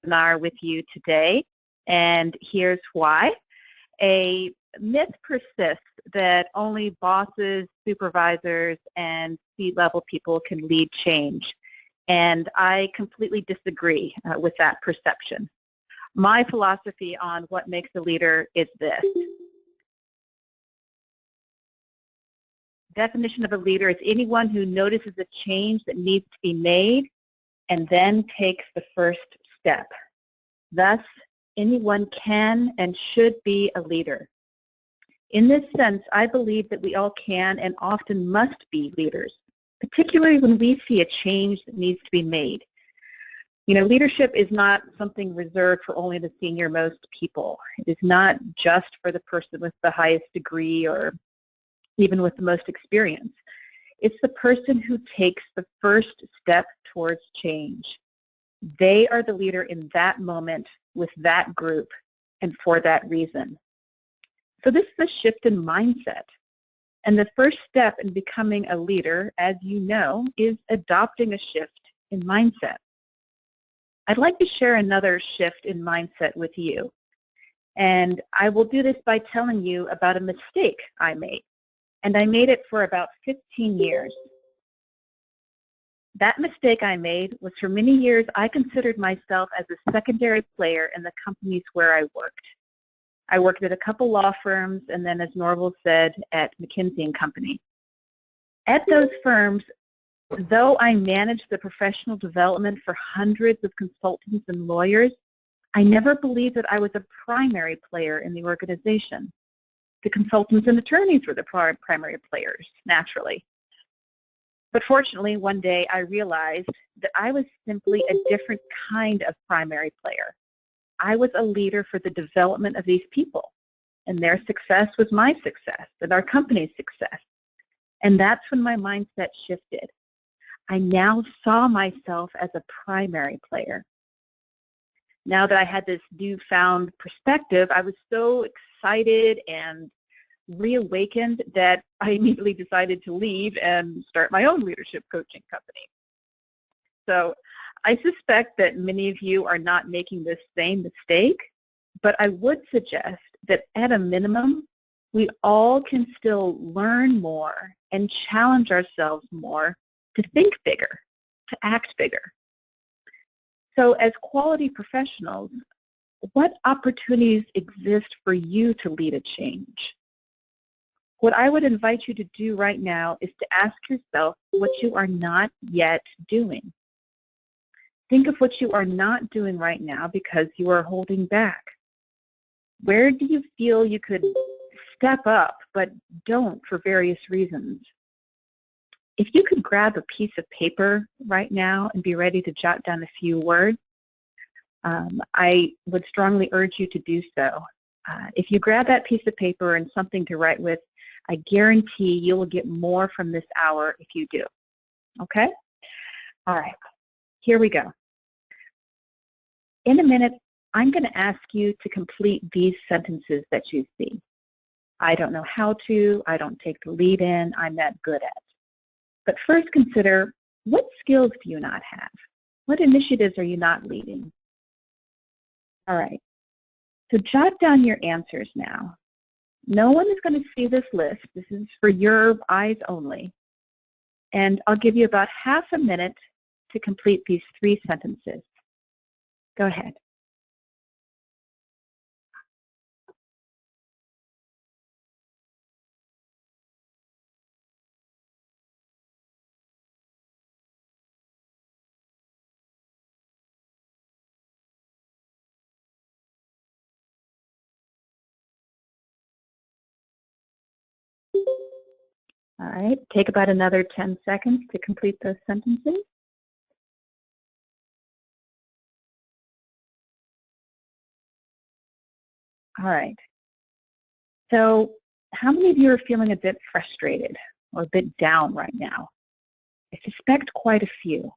webinar with you today, and here's why. A myth persists that only bosses, supervisors, and C-level people can lead change, and I completely disagree with that perception. My philosophy on what makes a leader is this. Definition of a leader is anyone who notices a change that needs to be made and then takes the first step. Thus, anyone can and should be a leader. In this sense, I believe that we all can and often must be leaders, particularly when we see a change that needs to be made. You know, leadership is not something reserved for only the senior-most people. It is not just for the person with the highest degree or even with the most experience. It's the person who takes the first step towards change. They are the leader in that moment with that group and for that reason. So this is a shift in mindset. And the first step in becoming a leader, as you know, is adopting a shift in mindset. I'd like to share another shift in mindset with you. And I will do this by telling you about a mistake I made. And I made it for about 15 years. That mistake I made was for many years I considered myself as a secondary player in the companies where I worked. I worked at a couple law firms and then, as Norval said, at McKinsey & Company. At those firms, though I managed the professional development for hundreds of consultants and lawyers, I never believed that I was a primary player in the organization. The consultants and attorneys were the primary players, naturally. But fortunately, one day I realized that I was simply a different kind of primary player. I was a leader for the development of these people, and their success was my success and our company's success. And that's when my mindset shifted. I now saw myself as a primary player. Now that I had this newfound perspective, I was so excited and reawakened that I immediately decided to leave and start my own leadership coaching company. So I suspect that many of you are not making this same mistake, but I would suggest that at a minimum, we all can still learn more and challenge ourselves more to think bigger, to act bigger. So as quality professionals, what opportunities exist for you to lead a change? What I would invite you to do right now is to ask yourself what you are not yet doing. Think of what you are not doing right now because you are holding back. Where do you feel you could step up but don't for various reasons? If you could grab a piece of paper right now and be ready to jot down a few words, I would strongly urge you to do so. If you grab that piece of paper and something to write with, I guarantee you will get more from this hour if you do. Okay? All right. Here we go. In a minute, I'm going to ask you to complete these sentences that you see. I don't know how to. I don't take the lead in. I'm not good at. But first consider, what skills do you not have? What initiatives are you not leading? All right. So jot down your answers now. No one is going to see this list. This is for your eyes only. And I'll give you about half a minute to complete these 3 sentences. Go ahead. All right, take about another 10 seconds to complete those sentences. All right. So how many of you are feeling a bit frustrated or a bit down right now? I suspect quite a few.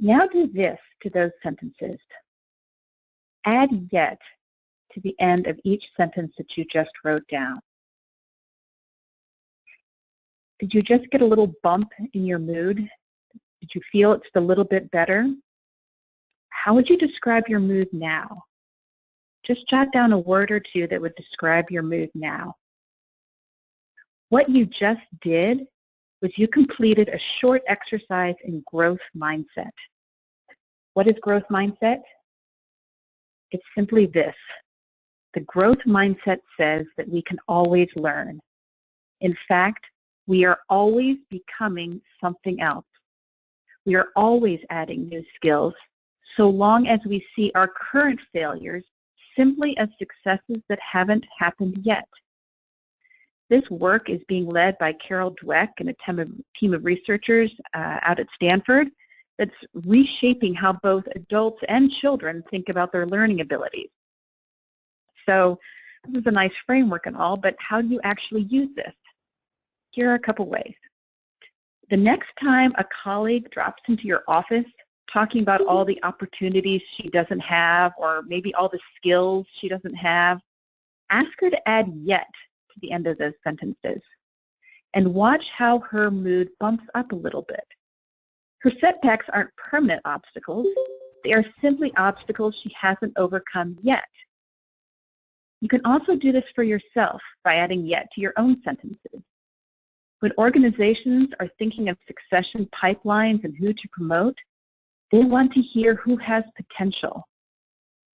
Now do this to those sentences. Add yet to the end of each sentence that you just wrote down. Did you just get a little bump in your mood? Did you feel it's a little bit better? How would you describe your mood now? Just jot down a word or two that would describe your mood now. What you just did was you completed a short exercise in growth mindset. What is growth mindset? It's simply this. The growth mindset says that we can always learn. In fact, we are always becoming something else. We are always adding new skills, so long as we see our current failures simply as successes that haven't happened yet. This work is being led by Carol Dweck and a team of researchers out at Stanford that's reshaping how both adults and children think about their learning abilities. So this is a nice framework and all, but how do you actually use this? Here are a couple ways. The next time a colleague drops into your office talking about all the opportunities she doesn't have or maybe all the skills she doesn't have, ask her to add yet to the end of those sentences and watch how her mood bumps up a little bit. Her setbacks aren't permanent obstacles. They are simply obstacles she hasn't overcome yet. You can also do this for yourself by adding yet to your own sentences. When organizations are thinking of succession pipelines and who to promote, they want to hear who has potential.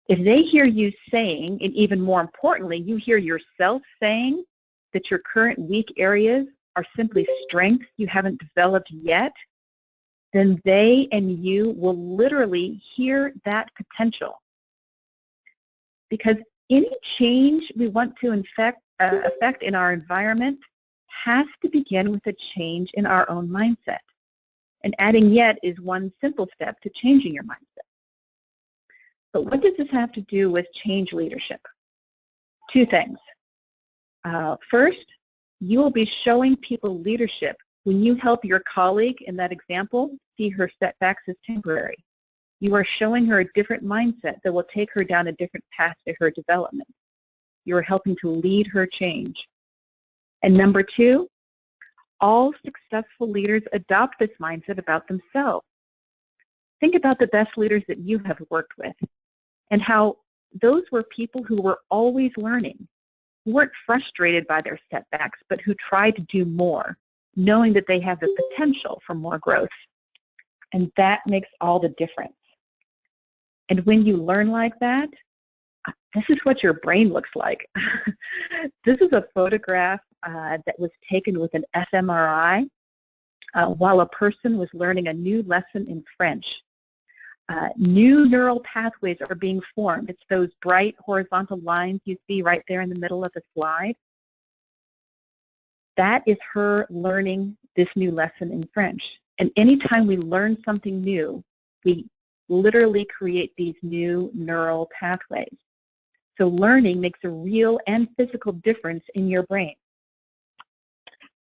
If they hear you saying, and even more importantly, you hear yourself saying that your current weak areas are simply strengths you haven't developed yet, then they and you will literally hear that potential. Because any change we want to affect in our environment has to begin with a change in our own mindset. And adding yet is one simple step to changing your mindset. But what does this have to do with change leadership? Two things. First, you will be showing people leadership when you help your colleague in that example see her setbacks as temporary. You are showing her a different mindset that will take her down a different path to her development. You are helping to lead her change. And number two, all successful leaders adopt this mindset about themselves. Think about the best leaders that you have worked with and how those were people who were always learning, who weren't frustrated by their setbacks, but who tried to do more, knowing that they have the potential for more growth. And that makes all the difference. And when you learn like that, this is what your brain looks like. This is a photograph that was taken with an fMRI while a person was learning a new lesson in French. New neural pathways are being formed. It's those bright horizontal lines you see right there in the middle of the slide. That is her learning this new lesson in French. And anytime we learn something new, we literally create these new neural pathways. So learning makes a real and physical difference in your brain.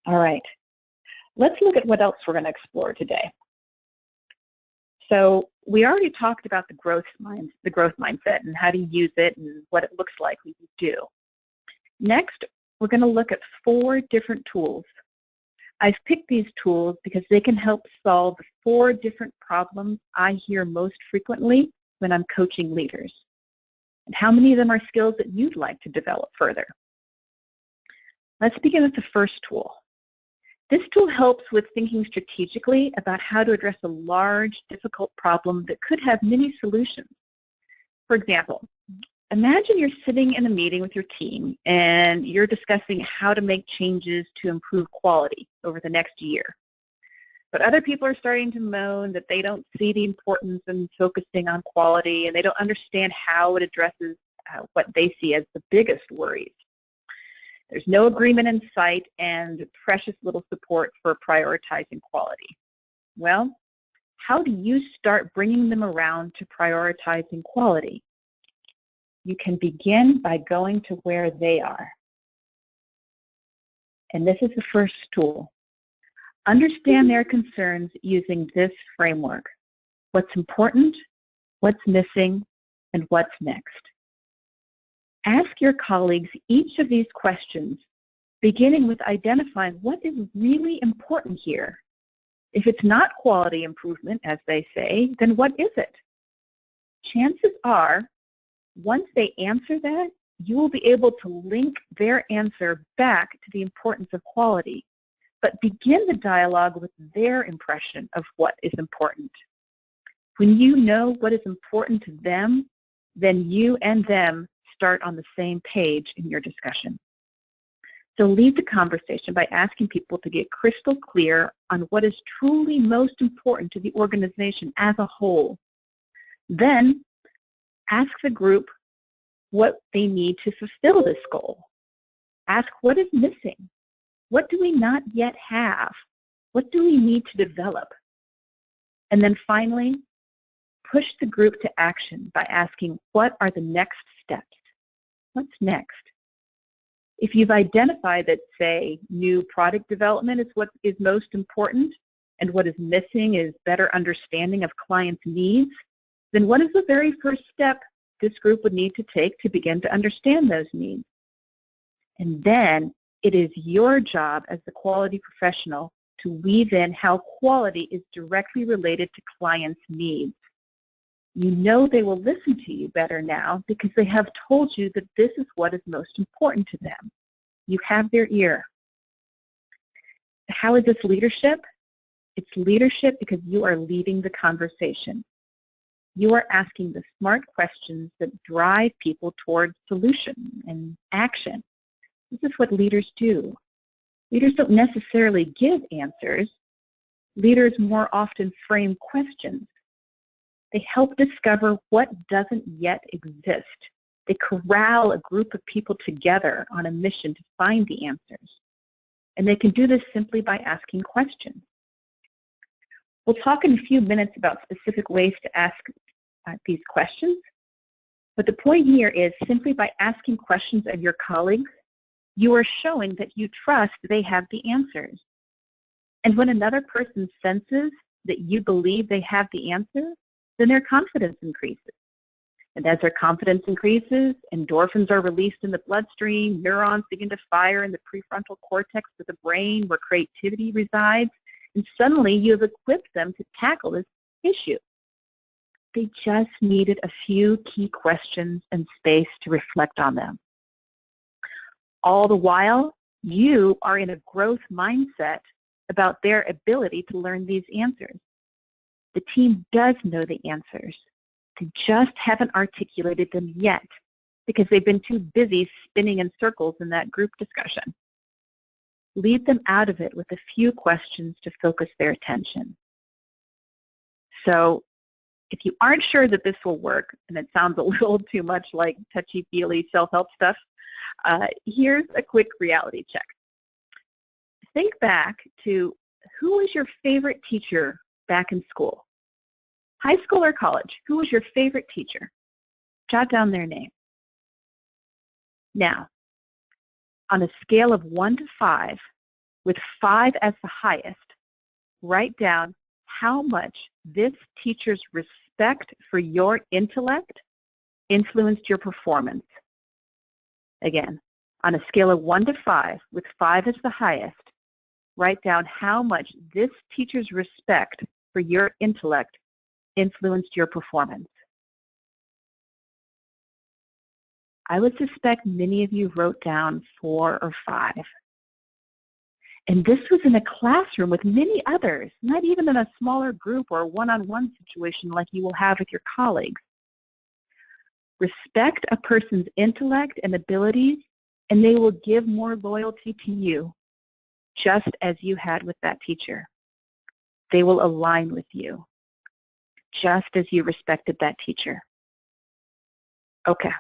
All right, let's look at what else we're going to explore today. So we already talked about the growth mindset and how to use it and what it looks like when you do. Next, we're going to look at 4 different tools. I've picked these tools because they can help solve 4 different problems I hear most frequently when I'm coaching leaders. And how many of them are skills that you'd like to develop further? Let's begin with the first tool. This tool helps with thinking strategically about how to address a large, difficult problem that could have many solutions. For example, imagine you're sitting in a meeting with your team and you're discussing how to make changes to improve quality over the next year. But other people are starting to moan that they don't see the importance in focusing on quality and they don't understand how it addresses what they see as the biggest worries. There's no agreement in sight and precious little support for prioritizing quality. Well, how do you start bringing them around to prioritizing quality? You can begin by going to where they are. And this is the first tool. Understand their concerns using this framework. What's important, what's missing, and what's next. Ask your colleagues each of these questions, beginning with identifying what is really important here. If it's not quality improvement, as they say, then what is it? chances are, once they answer that, you will be able to link their answer back to the importance of quality, but begin the dialogue with their impression of what is important. When you know what is important to them, then you and them start on the same page in your discussion. So lead the conversation by asking people to get crystal clear on what is truly most important to the organization as a whole. Then ask the group what they need to fulfill this goal. Ask what is missing. What do we not yet have? What do we need to develop? And then finally, push the group to action by asking, what are the next steps? What's next? If you've identified that, say, new product development is what is most important, and what is missing is better understanding of clients' needs, then what is the very first step this group would need to take to begin to understand those needs? And then it is your job as the quality professional to weave in how quality is directly related to clients' needs. You know they will listen to you better now because they have told you that this is what is most important to them. You have their ear. How is this leadership? It's leadership because you are leading the conversation. You are asking the smart questions that drive people towards solution and action. This is what leaders do. Leaders don't necessarily give answers. Leaders more often frame questions. They help discover what doesn't yet exist. They corral a group of people together on a mission to find the answers. And they can do this simply by asking questions. We'll talk in a few minutes about specific ways to ask these questions. But the point here is simply by asking questions of your colleagues, you are showing that you trust they have the answers. And when another person senses that you believe they have the answer, then their confidence increases. And as their confidence increases, endorphins are released in the bloodstream, neurons begin to fire in the prefrontal cortex of the brain where creativity resides, and suddenly you have equipped them to tackle this issue. They just needed a few key questions and space to reflect on them. All the while, you are in a growth mindset about their ability to learn these answers. The team does know the answers. They just haven't articulated them yet because they've been too busy spinning in circles in that group discussion. Lead them out of it with a few questions to focus their attention. So if you aren't sure that this will work, and it sounds a little too much like touchy-feely self-help stuff, here's a quick reality check. Think back to who was your favorite teacher back in school? High school or college? Who was your favorite teacher? Jot down their name. Now, on a scale of 1 to 5, with 5 as the highest, write down how much this teacher's respect for your intellect influenced your performance. Again, on a scale of 1 to 5, with 5 as the highest, write down how much this teacher's respect for your intellect influenced your performance. I would suspect many of you wrote down 4 or 5. And this was in a classroom with many others, not even in a smaller group or a one-on-one situation like you will have with your colleagues. Respect a person's intellect and abilities, and they will give more loyalty to you, just as you had with that teacher. They will align with you, just as you respected that teacher. Okay,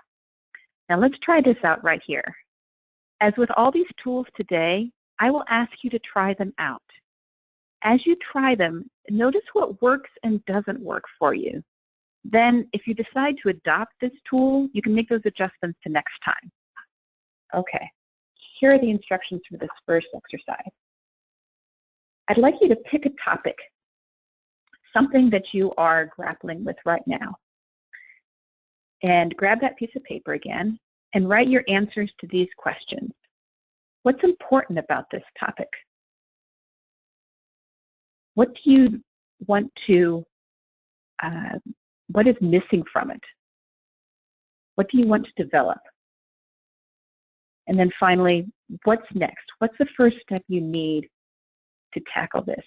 now let's try this out right here. As with all these tools today, I will ask you to try them out. As you try them, notice what works and doesn't work for you. Then, if you decide to adopt this tool, you can make those adjustments to next time. Okay, here are the instructions for this first exercise. I'd like you to pick a topic, something that you are grappling with right now. And grab that piece of paper again and write your answers to these questions. What's important about this topic? What do you want to What is missing from it? What do you want to develop? And then finally, what's next? What's the first step you need to tackle this?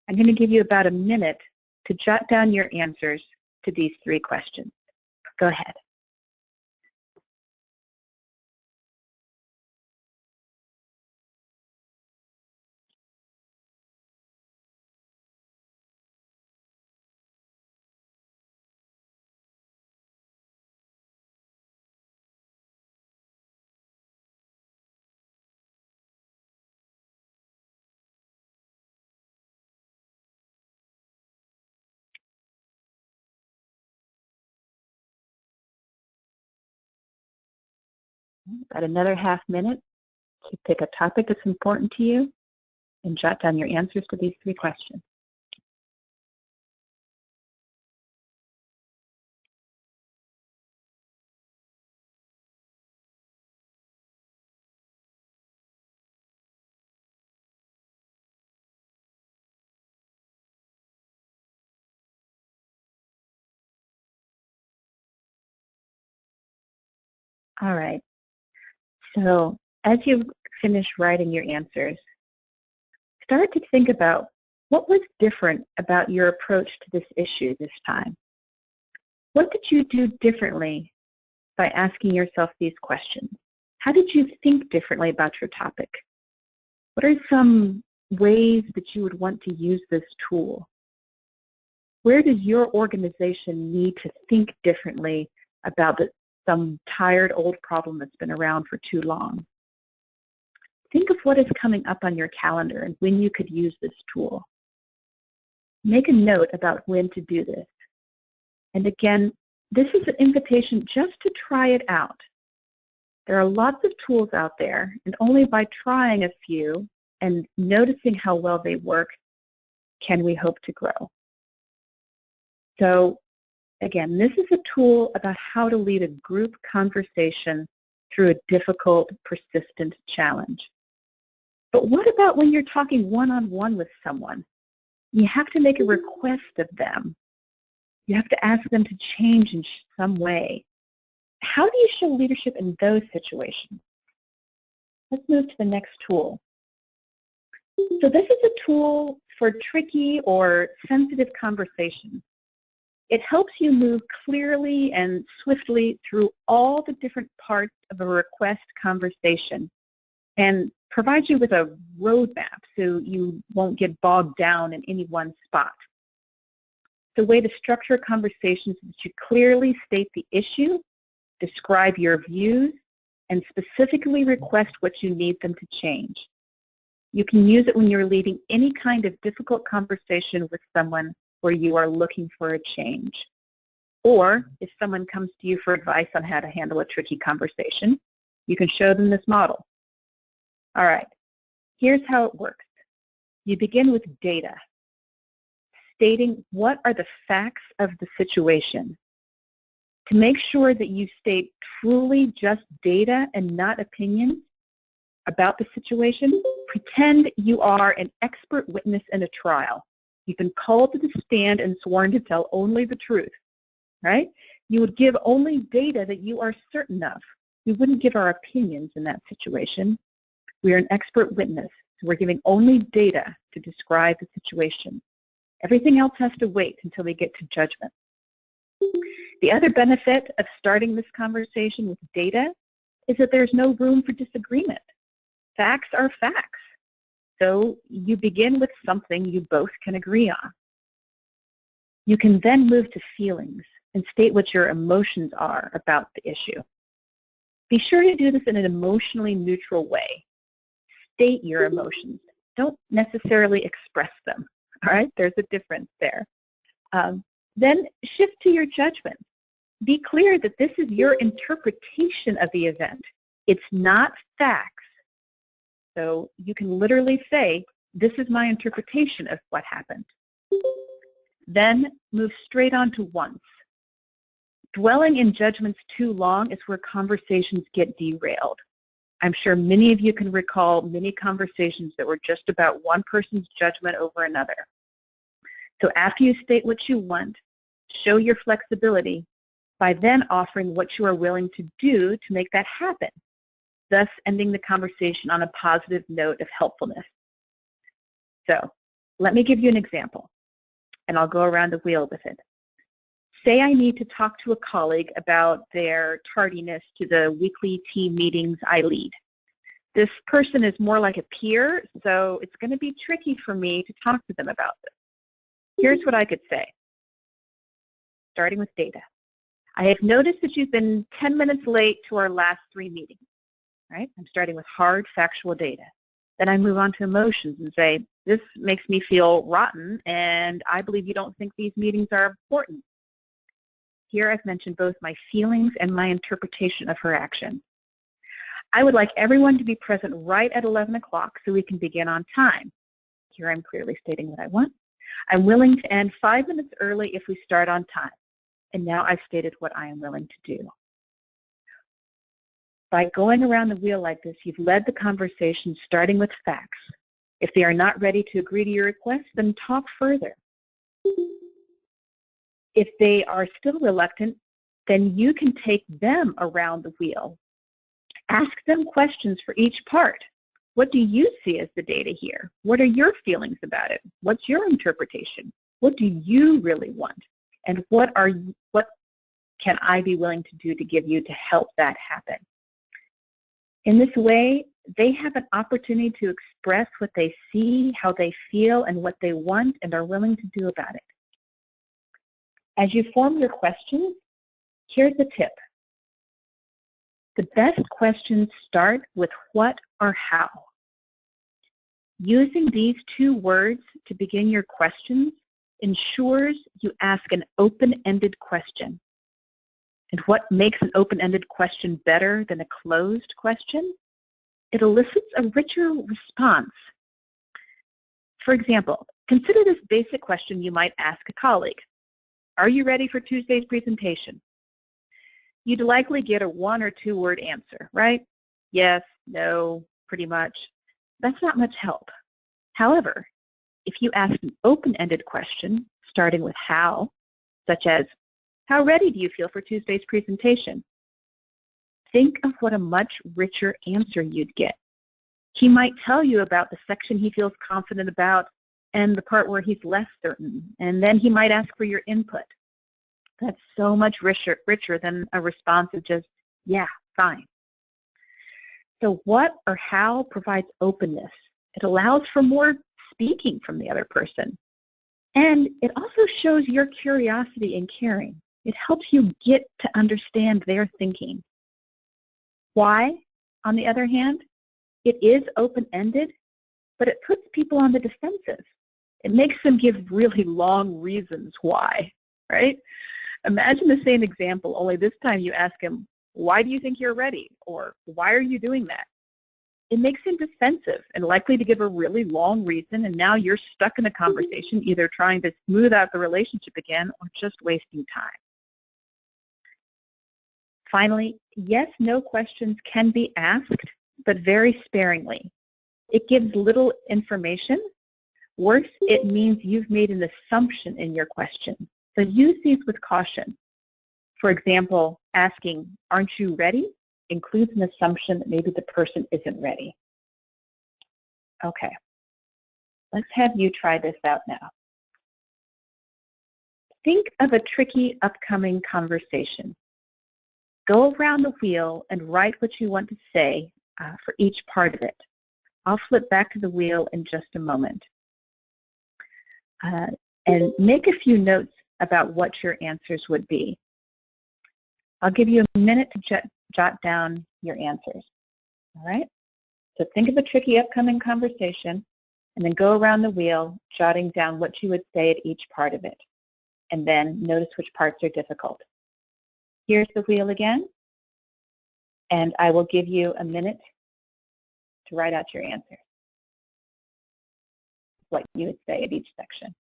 I'm going to give you about a minute to jot down your answers to these 3 questions. Go ahead. About another half minute to pick a topic that's important to you and jot down your answers to these 3 questions. All right. So as you finish writing your answers, start to think about what was different about your approach to this issue this time. What did you do differently by asking yourself these questions? How did you think differently about your topic? What are some ways that you would want to use this tool? Where does your organization need to think differently about some tired old problem that's been around for too long? Think of what is coming up on your calendar and when you could use this tool. Make a note about when to do this. And again, this is an invitation just to try it out. There are lots of tools out there, and only by trying a few and noticing how well they work can we hope to grow. So again, this is a tool about how to lead a group conversation through a difficult, persistent challenge. But what about when you're talking one-on-one with someone? You have to make a request of them. You have to ask them to change in some way. How do you show leadership in those situations? Let's move to the next tool. So this is a tool for tricky or sensitive conversations. It helps you move clearly and swiftly through all the different parts of a request conversation and provides you with a roadmap so you won't get bogged down in any one spot. The way to structure conversations is that you clearly state the issue, describe your views, and specifically request what you need them to change. You can use it when you're leading any kind of difficult conversation with someone where you are looking for a change. Or if someone comes to you for advice on how to handle a tricky conversation, you can show them this model. All right, here's how it works. You begin with data, stating what are the facts of the situation. To make sure that you state truly just data and not opinions about the situation, pretend you are an expert witness in a trial. You've been called to the stand and sworn to tell only the truth, right? You would give only data that you are certain of. We wouldn't give our opinions in that situation. We are an expert witness, so we're giving only data to describe the situation. Everything else has to wait until we get to judgment. The other benefit of starting this conversation with data is that there's no room for disagreement. Facts are facts. So you begin with something you both can agree on. You can then move to feelings and state what your emotions are about the issue. Be sure to do this in an emotionally neutral way. State your emotions. Don't necessarily express them. All right, there's a difference there. Then shift to your judgment. Be clear that this is your interpretation of the event. It's not facts. So you can literally say, this is my interpretation of what happened. Then move straight on to wants. Dwelling in judgments too long is where conversations get derailed. I'm sure many of you can recall many conversations that were just about one person's judgment over another. So after you state what you want, Show your flexibility by then offering what you are willing to do to make that happen, thus ending the conversation on a positive note of helpfulness. So let me give you an example, and I'll go around the wheel with it. Say I need to talk to a colleague about their tardiness to the weekly team meetings I lead. This person is more like a peer, so it's going to be tricky for me to talk to them about this. Here's what I could say, starting with data. I have noticed that you've been 10 minutes late to our last 3 meetings. Right? I'm starting with hard, factual data. Then I move on to emotions and say, this makes me feel rotten, and I believe you don't think these meetings are important. Here I've mentioned both my feelings and my interpretation of her action. I would like everyone to be present right at 11 o'clock so we can begin on time. Here I'm clearly stating what I want. I'm willing to end 5 minutes early if we start on time. And now I've stated what I am willing to do. By going around the wheel like this, you've led the conversation starting with facts. If they are not ready to agree to your request, then talk further. If they are still reluctant, then you can take them around the wheel. Ask them questions for each part. What do you see as the data here? What are your feelings about it? What's your interpretation? What do you really want? And what can I be willing to do to give you to help that happen? In this way, they have an opportunity to express what they see, how they feel, and what they want and are willing to do about it. As you form your questions, here's a tip. The best questions start with what or how. Using these 2 words to begin your questions ensures you ask an open-ended question. And what makes an open-ended question better than a closed question? It elicits a richer response. For example, consider this basic question you might ask a colleague. Are you ready for Tuesday's presentation? You'd likely get a 1 or 2 word answer, right? Yes, no, pretty much. That's not much help. However, if you ask an open-ended question, starting with how, such as, how ready do you feel for Tuesday's presentation? Think of what a much richer answer you'd get. He might tell you about the section he feels confident about and the part where he's less certain, and then he might ask for your input. That's so much richer than a response of just, yeah, fine. So what or how provides openness. It allows for more speaking from the other person. And it also shows your curiosity and caring. It helps you get to understand their thinking. Why, on the other hand? It is open-ended, but it puts people on the defensive. It makes them give really long reasons why, right? Imagine the same example, only this time you ask him, why do you think you're ready? Or why are you doing that? It makes him defensive and likely to give a really long reason, and now you're stuck in a conversation either trying to smooth out the relationship again or just wasting time. Finally, yes, no questions can be asked, but very sparingly. It gives little information. Worse, it means you've made an assumption in your question. So use these with caution. For example, asking, aren't you ready? Includes an assumption that maybe the person isn't ready. Okay, let's have you try this out now. Think of a tricky upcoming conversation. Go around the wheel and write what you want to say for each part of it. I'll flip back to the wheel in just a moment. And make a few notes about what your answers would be. I'll give you a minute to jot down your answers. All right? So think of a tricky upcoming conversation and then go around the wheel, jotting down what you would say at each part of it. And then notice which parts are difficult. Here's the wheel again, and I will give you a minute to write out your answer, what you would say at each section.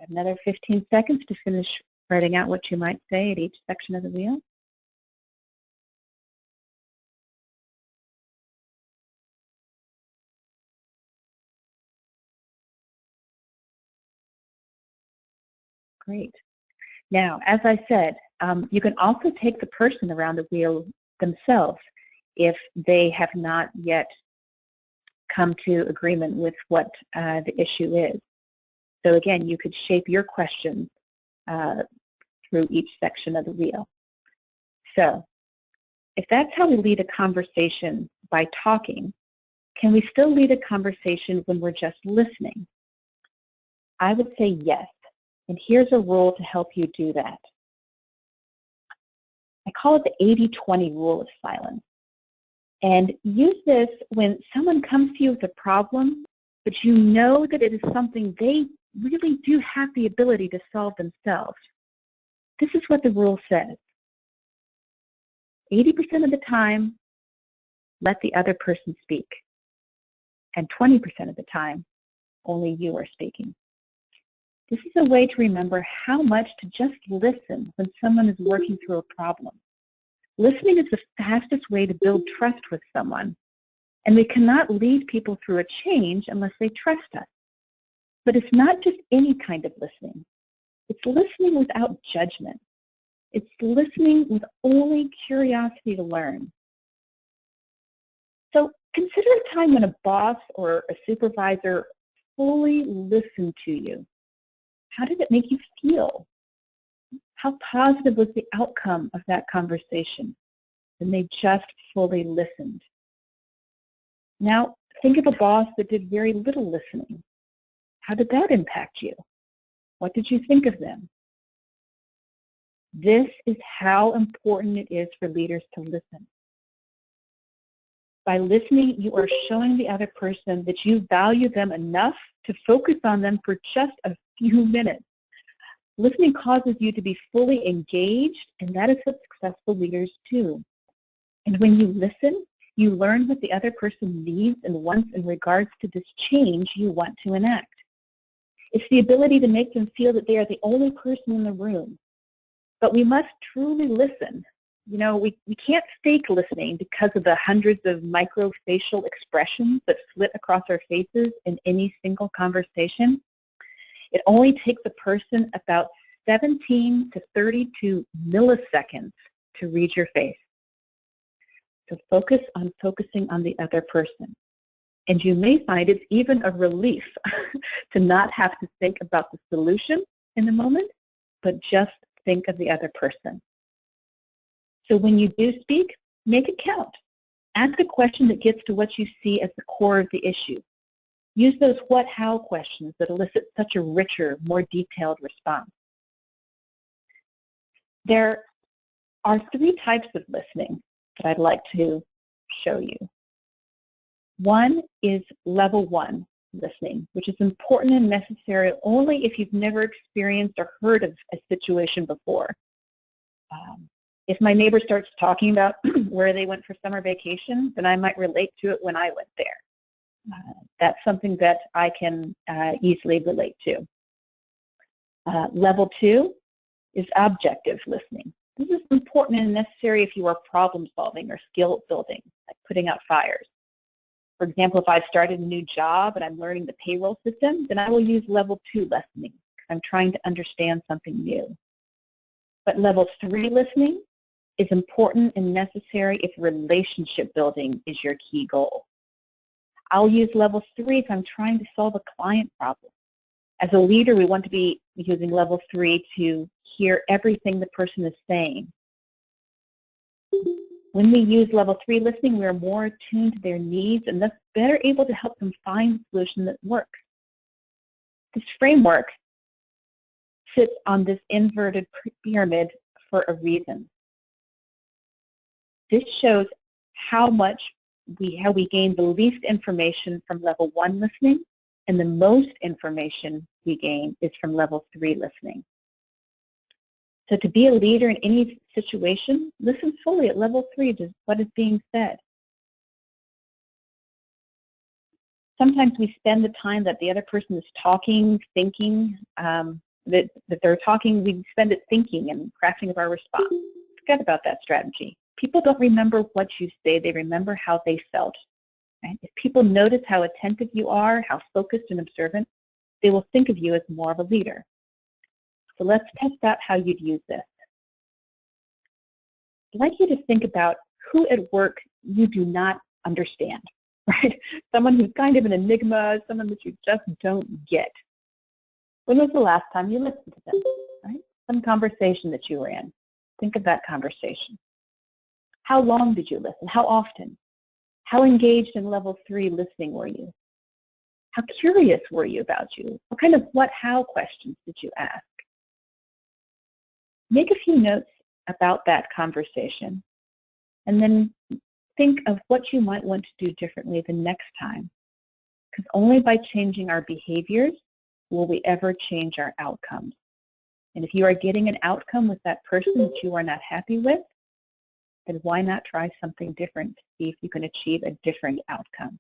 Another 15 seconds to finish writing out what you might say at each section of the wheel. Great. Now, as I said, you can also take the person around the wheel themselves if they have not yet come to agreement with what the issue is. So again, you could shape your questions through each section of the wheel. So if that's how we lead a conversation by talking, can we still lead a conversation when we're just listening? I would say yes. And here's a rule to help you do that. I call it the 80-20 rule of silence. And use this when someone comes to you with a problem, but you know that it is something they really do have the ability to solve themselves. This is what the rule says. 80% of the time, let the other person speak. And 20% of the time, only you are speaking. This is a way to remember how much to just listen when someone is working through a problem. Listening is the fastest way to build trust with someone, and we cannot lead people through a change unless they trust us. But it's not just any kind of listening. It's listening without judgment. It's listening with only curiosity to learn. So consider a time when a boss or a supervisor fully listened to you. How did it make you feel? How positive was the outcome of that conversation when they just fully listened? Now, think of a boss that did very little listening. How did that impact you? What did you think of them? This is how important it is for leaders to listen. By listening, you are showing the other person that you value them enough to focus on them for just a few minutes. Listening causes you to be fully engaged, and that is what successful leaders do. And when you listen, you learn what the other person needs and wants in regards to this change you want to enact. It's the ability to make them feel that they are the only person in the room. But we must truly listen. You know, we can't fake listening because of the hundreds of microfacial expressions that flit across our faces in any single conversation. It only takes a person about 17 to 32 milliseconds to read your face. So focus on focusing on the other person. And you may find it's even a relief to not have to think about the solution in the moment, but just think of the other person. So when you do speak, make it count. Ask a question that gets to what you see as the core of the issue. Use those what, how questions that elicit such a richer, more detailed response. There are 3 types of listening that I'd like to show you. One is level 1 listening, which is important and necessary only if you've never experienced or heard of a situation before. If my neighbor starts talking about where they went for summer vacation, then I might relate to it when I went there. That's something that I can easily relate to. Level 2 is objective listening. This is important and necessary if you are problem solving or skill building, like putting out fires. For example, if I've started a new job and I'm learning the payroll system, then I will use level 2 listening because I'm trying to understand something new. But level 3 listening is important and necessary if relationship building is your key goal. I'll use level 3 if I'm trying to solve a client problem. As a leader, we want to be using level 3 to hear everything the person is saying. When we use level 3 listening, we are more attuned to their needs and thus better able to help them find a solution that works. This framework sits on this inverted pyramid for a reason. This shows how we gain the least information from level 1 listening, and the most information we gain is from level 3 listening. So to be a leader in any situation, listen fully at level 3 to what is being said. Sometimes we spend the time that the other person is talking, thinking, that they're talking, we spend it thinking and crafting of our response. Forget about that strategy. People don't remember what you say, they remember how they felt. Right? If people notice how attentive you are, how focused and observant, they will think of you as more of a leader. So let's test out how you'd use this. I'd like you to think about who at work you do not understand, right? Someone who's kind of an enigma, someone that you just don't get. When was the last time you listened to them, right? Some conversation that you were in. Think of that conversation. How long did you listen? How often? How engaged in level 3 listening were you? How curious were you about you? What kind of what, how questions did you ask? Make a few notes about that conversation, and then think of what you might want to do differently the next time. Because only by changing our behaviors will we ever change our outcomes. And if you are getting an outcome with that person that you are not happy with, then why not try something different to see if you can achieve a different outcome.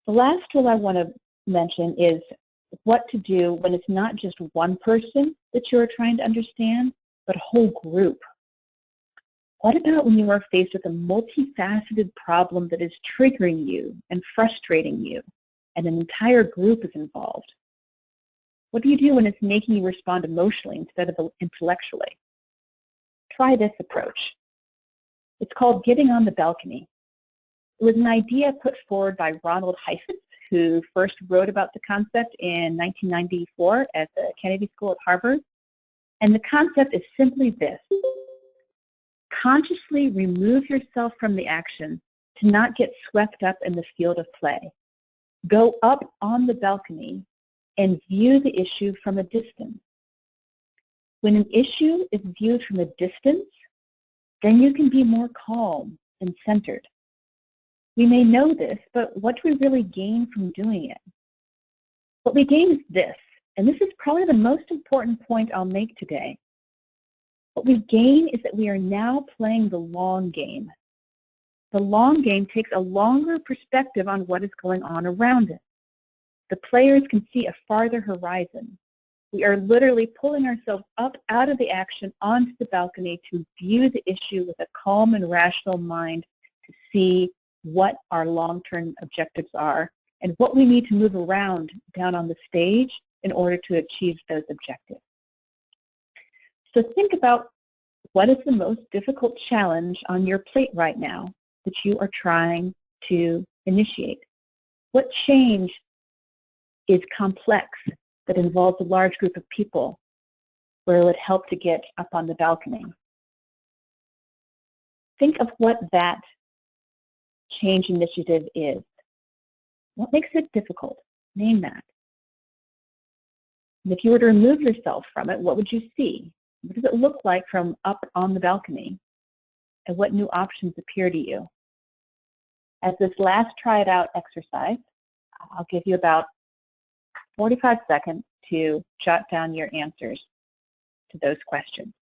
The last tool I want to mention is what to do when it's not just one person that you're trying to understand, but a whole group. What about when you are faced with a multifaceted problem that is triggering you and frustrating you, and an entire group is involved? What do you do when it's making you respond emotionally instead of intellectually? Try this approach. It's called getting on the balcony. It was an idea put forward by Ronald Heifetz, who first wrote about the concept in 1994 at the Kennedy School at Harvard. And the concept is simply this. Consciously remove yourself from the action to not get swept up in the field of play. Go up on the balcony and view the issue from a distance. When an issue is viewed from a distance, then you can be more calm and centered. We may know this, but what do we really gain from doing it? What we gain is this, and this is probably the most important point I'll make today. What we gain is that we are now playing the long game. The long game takes a longer perspective on what is going on around us. The players can see a farther horizon. We are literally pulling ourselves up out of the action onto the balcony to view the issue with a calm and rational mind to see what our long-term objectives are and what we need to move around down on the stage in order to achieve those objectives. So think about what is the most difficult challenge on your plate right now that you are trying to initiate? What change is complex that involves a large group of people where it would help to get up on the balcony? Think of what that change initiative is. What makes it difficult? Name that. And if you were to remove yourself from it, what would you see? What does it look like from up on the balcony? And what new options appear to you? As this last try it out exercise, I'll give you about 45 seconds to jot down your answers to those questions.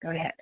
Go ahead.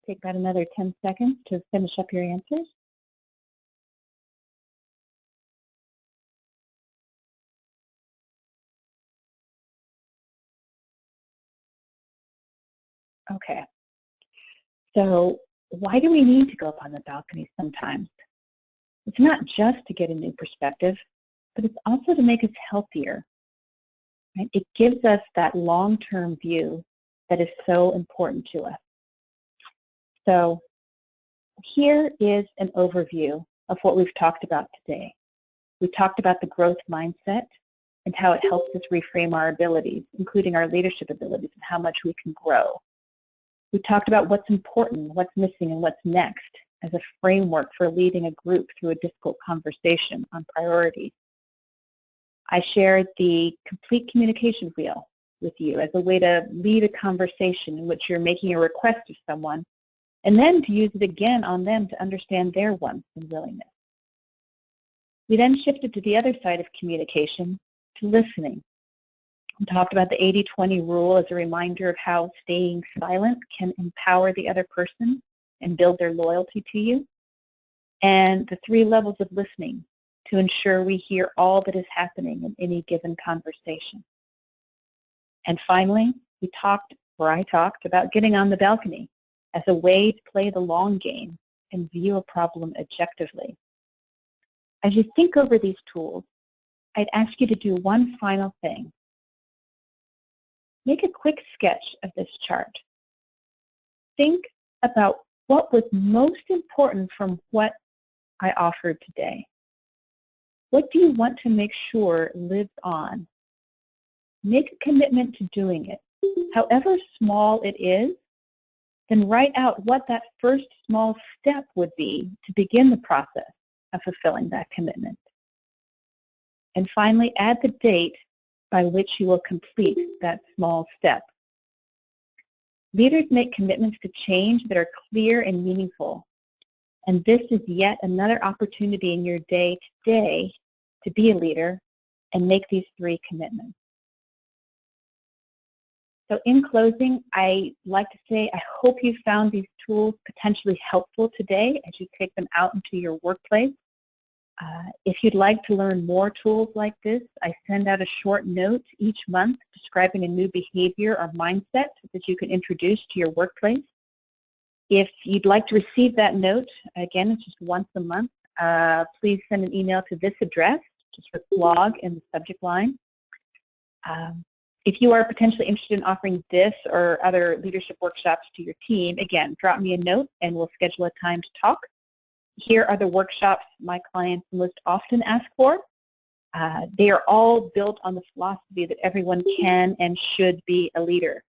Take about another 10 seconds to finish up your answers. Okay. So why do we need to go up on the balcony sometimes? It's not just to get a new perspective, but it's also to make us healthier. Right? It gives us that long-term view that is so important to us. So here is an overview of what we've talked about today. We talked about the growth mindset and how it helps us reframe our abilities, including our leadership abilities and how much we can grow. We talked about what's important, what's missing, and what's next as a framework for leading a group through a difficult conversation on priorities. I shared the complete communication wheel with you as a way to lead a conversation in which you're making a request of someone and then to use it again on them to understand their wants and willingness. We then shifted to the other side of communication, to listening. We talked about the 80-20 rule as a reminder of how staying silent can empower the other person and build their loyalty to you, and the 3 levels of listening to ensure we hear all that is happening in any given conversation. And finally, I talked about getting on the balcony as a way to play the long game and view a problem objectively. As you think over these tools, I'd ask you to do one final thing. Make a quick sketch of this chart. Think about what was most important from what I offered today. What do you want to make sure lives on? Make a commitment to doing it. However small it is, then write out what that first small step would be to begin the process of fulfilling that commitment. And finally, add the date by which you will complete that small step. Leaders make commitments to change that are clear and meaningful. And this is yet another opportunity in your day-to-day to be a leader and make these 3 commitments. So in closing, I'd like to say I hope you found these tools potentially helpful today as you take them out into your workplace. If you'd like to learn more tools like this, I send out a short note each month describing a new behavior or mindset that you can introduce to your workplace. If you'd like to receive that note, again, it's just once a month, please send an email to this address, just with blog in the subject line. If you are potentially interested in offering this or other leadership workshops to your team, again, drop me a note and we'll schedule a time to talk. Here are the workshops my clients most often ask for. They are all built on the philosophy that everyone can and should be a leader.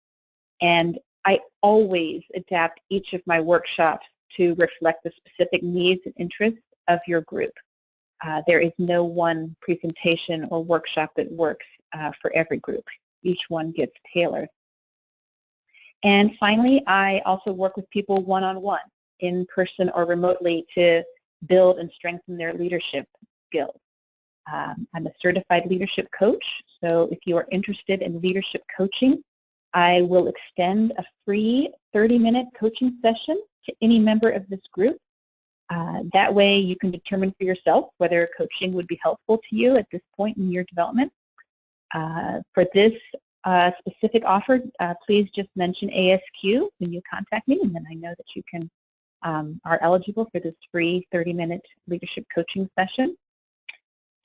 And I always adapt each of my workshops to reflect the specific needs and interests of your group. There is no one presentation or workshop that works for every group. Each one gets tailored. And finally, I also work with people one-on-one, in person or remotely, to build and strengthen their leadership skills. I'm a certified leadership coach, so if you are interested in leadership coaching, I will extend a free 30-minute coaching session to any member of this group. That way you can determine for yourself whether coaching would be helpful to you at this point in your development. For this specific offer, please just mention ASQ when you contact me, and then I know that you can are eligible for this free 30-minute leadership coaching session.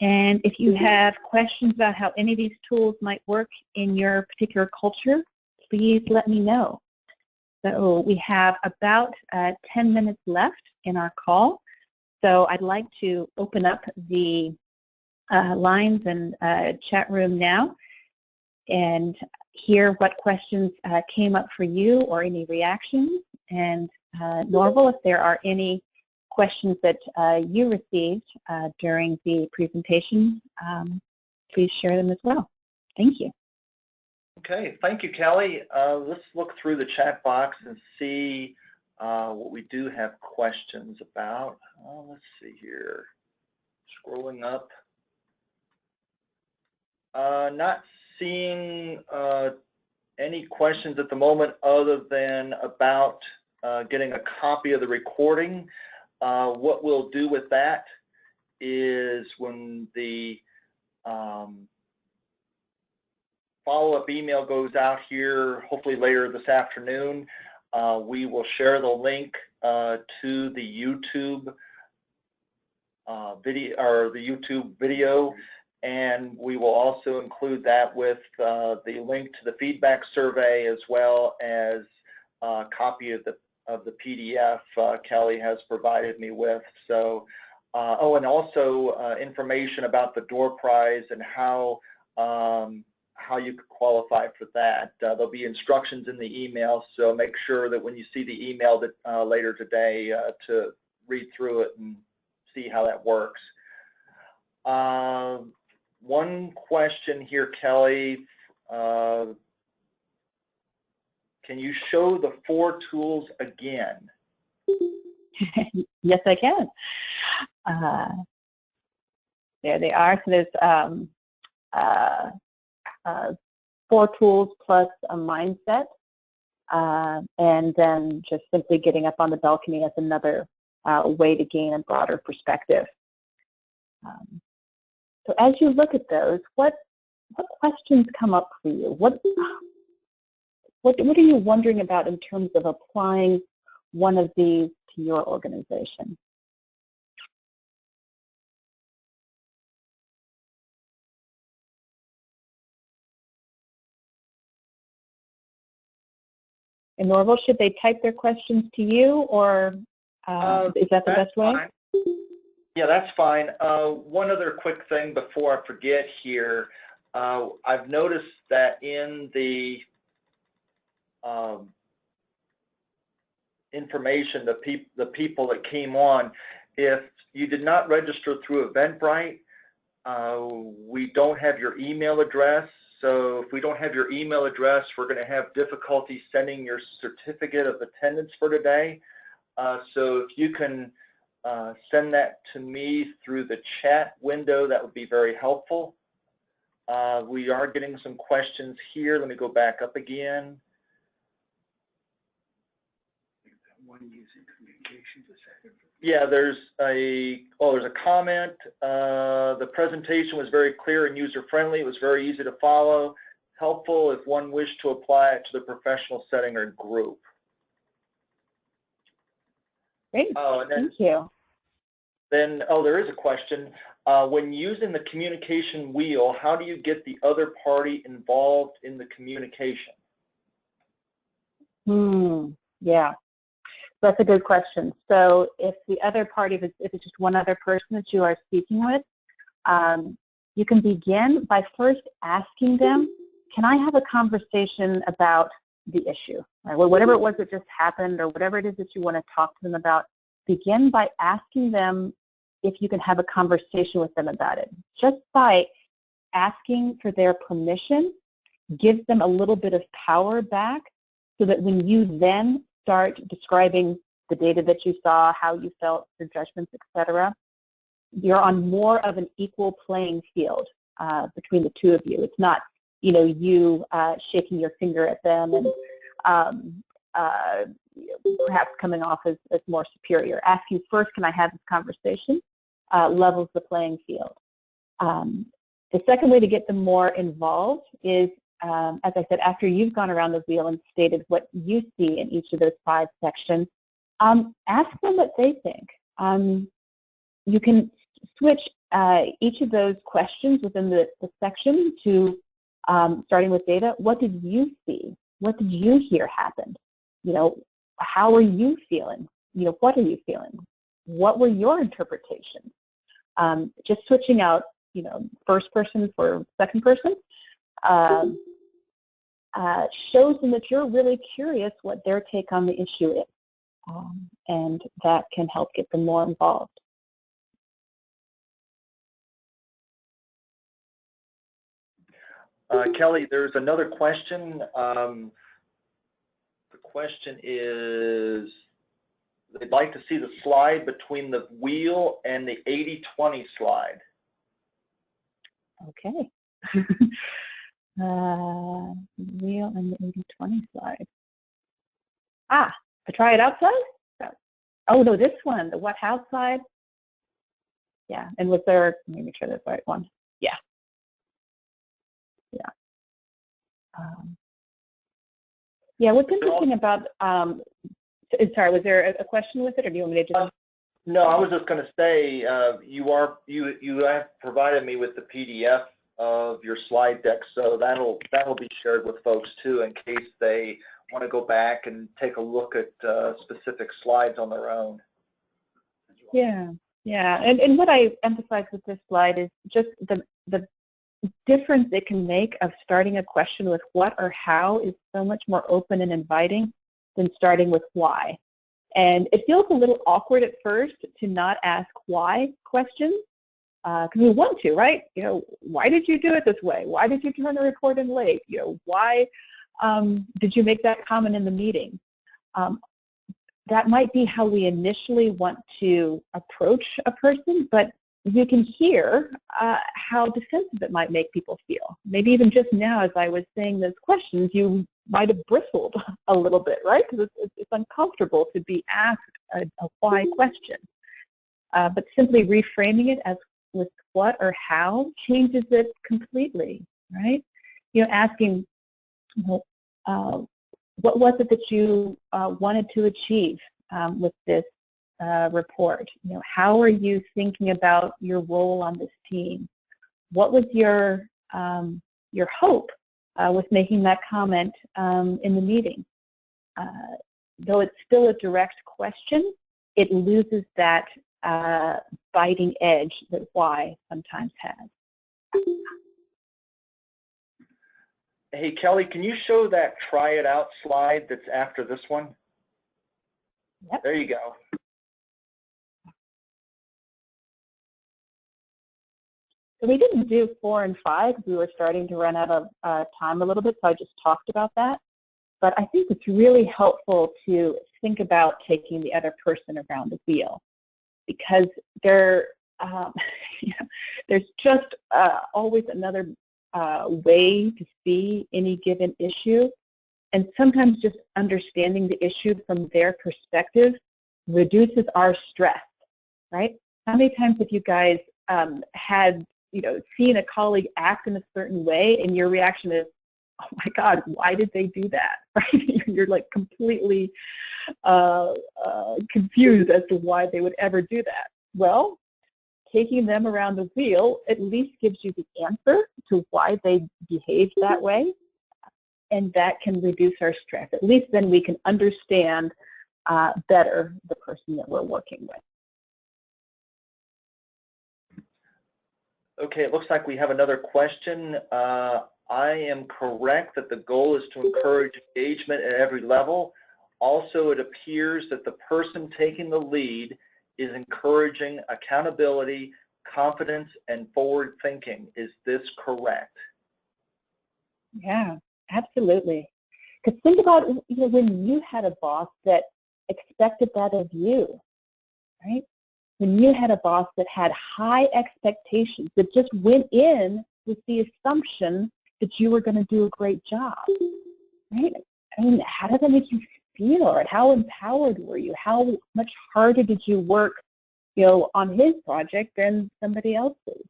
And if you have questions about how any of these tools might work in your particular culture, please let me know. So we have about 10 minutes left in our call. So I'd like to open up the lines and chat room now and hear what questions came up for you or any reactions. And Norval, if there are any questions that you received during the presentation, please share them as well. Thank you. Okay, thank you, Kelly. Let's look through the chat box and see what we do have questions about. Let's see here. Scrolling up. Not seeing any questions at the moment other than about getting a copy of the recording. What we'll do with that is when the follow-up email goes out here, hopefully later this afternoon, we will share the link to the YouTube video, and we will also include that with the link to the feedback survey, as well as a copy of the PDF Kelly has provided me with. So Oh, and also information about the door prize and how you could qualify for that. There'll be instructions in the email, so make sure that when you see the email that later today to read through it and see how that works. One question here, Kelly. Can you show the 4 tools again? Yes, I can. There they are. So there's 4 tools plus a mindset, and then just simply getting up on the balcony as another way to gain a broader perspective. So as you look at those, what questions come up for you? What are you wondering about in terms of applying one of these to your organization? And Norval, should they type their questions to you, or is that the best way? Fine. Yeah, that's fine. One other quick thing before I forget here. I've noticed that in the information, the people that came on, if you did not register through Eventbrite, we don't have your email address. So if we don't have your email address, we're going to have difficulty sending your certificate of attendance for today. So if you can send that to me through the chat window, that would be very helpful. We are getting some questions here. Let me go back up again. Yeah, there's a comment. The presentation was very clear and user-friendly. It was very easy to follow. Helpful if one wished to apply it to the professional setting or group. Great, thank you. Then, there is a question. When using the communication wheel, how do you get the other party involved in the communication? Yeah, that's a good question. So if the other party, if it's just one other person that you are speaking with, you can begin by first asking them, can I have a conversation about the issue? Right? Well, whatever it was that just happened or whatever it is that you want to talk to them about, begin by asking them if you can have a conversation with them about it. Just by asking for their permission gives them a little bit of power back, so that when you then start describing the data that you saw, how you felt, your judgments, etc., you're on more of an equal playing field between the two of you. It's not, you shaking your finger at them and perhaps coming off as more superior. Asking first, can I have this conversation, levels the playing field. The second way to get them more involved is, as I said, after you've gone around the wheel and stated what you see in each of those 5 sections, ask them what they think. You can switch each of those questions within the section to, starting with data, what did you see? What did you hear happened? How are you feeling? What are you feeling? What were your interpretations? Just switching out, first person for second person, shows them that you're really curious what their take on the issue is, and that can help get them more involved. Kelly, there's another question. The question is, they'd like to see the slide between the wheel and the 80-20 slide. Okay. Wheel and the 80-20 slide. To try it outside? Oh, no, this one, the what, how slide? Yeah, and was there, let me make sure that's the right one. Yeah. Yeah. Yeah, what's interesting about, sorry, was there a question with it, or do you want me to just? No, I was just going to say, you have provided me with the PDF of your slide deck, so that'll be shared with folks too, in case they want to go back and take a look at specific slides on their own. Yeah, Yeah, and what I emphasize with this slide is just the difference it can make of starting a question with what or how is so much more open and inviting than starting with why. And it feels a little awkward at first to not ask why questions, because we want to, right? You know, why did you do it this way? Why did you turn the report in late? You know, why did you make that comment in the meeting? That might be how we initially want to approach a person, but you can hear how defensive it might make people feel. Maybe even just now as I was saying those questions, you might have bristled a little bit, right? Because it's uncomfortable to be asked a why question. But simply reframing it as with what or how changes it completely, right? You know, asking, what was it that you wanted to achieve with this report? You know, how are you thinking about your role on this team? What was your hope with making that comment in the meeting? Though it's still a direct question, it loses that biting edge that why sometimes has. Hey, Kelly, can you show that try it out slide that's after this one? Yep. There you go. So we didn't do 4 and 5 because we were starting to run out of time a little bit, so I just talked about that. But I think it's really helpful to think about taking the other person around the wheel, because there's just always another way to see any given issue. And sometimes just understanding the issue from their perspective reduces our stress, right? How many times have you guys had, seen a colleague act in a certain way and your reaction is, oh my God, why did they do that? Right? You're like completely confused as to why they would ever do that. Well, taking them around the wheel at least gives you the answer to why they behaved that way, and that can reduce our stress. At least then we can understand better the person that we're working with. Okay, it looks like we have another question. I am correct that the goal is to encourage engagement at every level. Also, it appears that the person taking the lead is encouraging accountability, confidence, and forward thinking. Is this correct? Yeah, absolutely. Because think about when you had a boss that expected that of you, right? When you had a boss that had high expectations, that just went in with the assumption that you were going to do a great job, right? I mean, how did that make you feel? Or how empowered were you? How much harder did you work, on his project than somebody else's?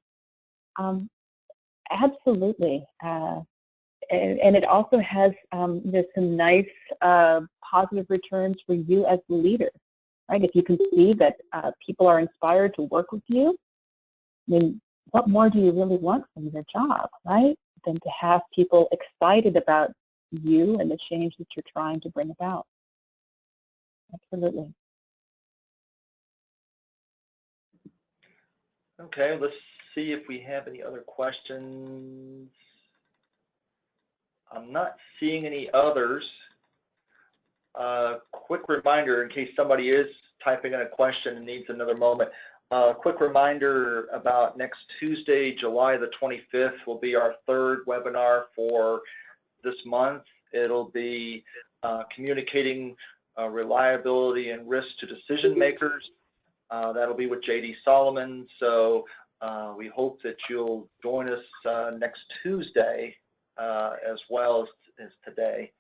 Absolutely. And it also has some nice positive returns for you as the leader, right? If you can see that people are inspired to work with you, I mean, what more do you really want from your job, right? Than to have people excited about you and the change that you're trying to bring about. Absolutely. Okay, let's see if we have any other questions. I'm not seeing any others. Quick reminder, in case somebody is typing in a question and needs another moment, quick reminder about next Tuesday, July the 25th, will be our third webinar for this month. It'll be communicating reliability and risk to decision makers. That'll be with J.D. Solomon. So we hope that you'll join us next Tuesday as well as today.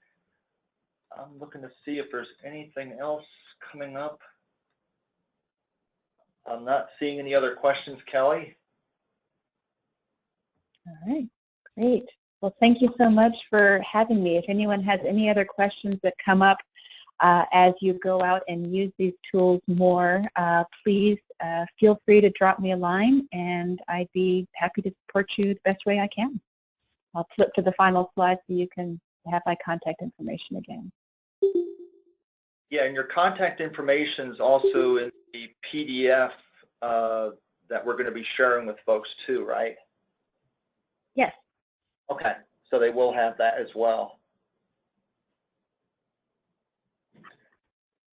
I'm looking to see if there's anything else coming up. I'm not seeing any other questions, Kelly. All right, great. Well, thank you so much for having me. If anyone has any other questions that come up as you go out and use these tools more, please feel free to drop me a line, and I'd be happy to support you the best way I can. I'll flip to the final slide so you can have my contact information again. Yeah, and your contact information is also in the PDF that we're going to be sharing with folks too, right? Yes. Okay, so they will have that as well.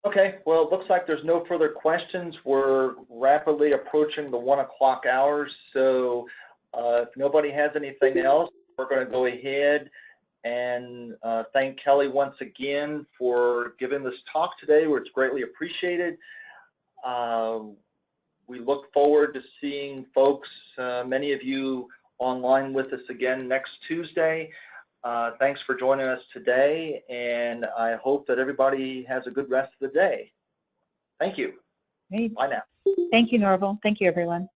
Okay, well, it looks like there's no further questions. We're rapidly approaching the 1 o'clock hour, so if nobody has anything else, we're going to go ahead and thank Kelly once again for giving this talk today, where it's greatly appreciated. We look forward to seeing folks, many of you, online with us again next Tuesday. Thanks for joining us today, and I hope that everybody has a good rest of the day. Thank you. Great. Bye now. Thank you, Norval. Thank you, everyone.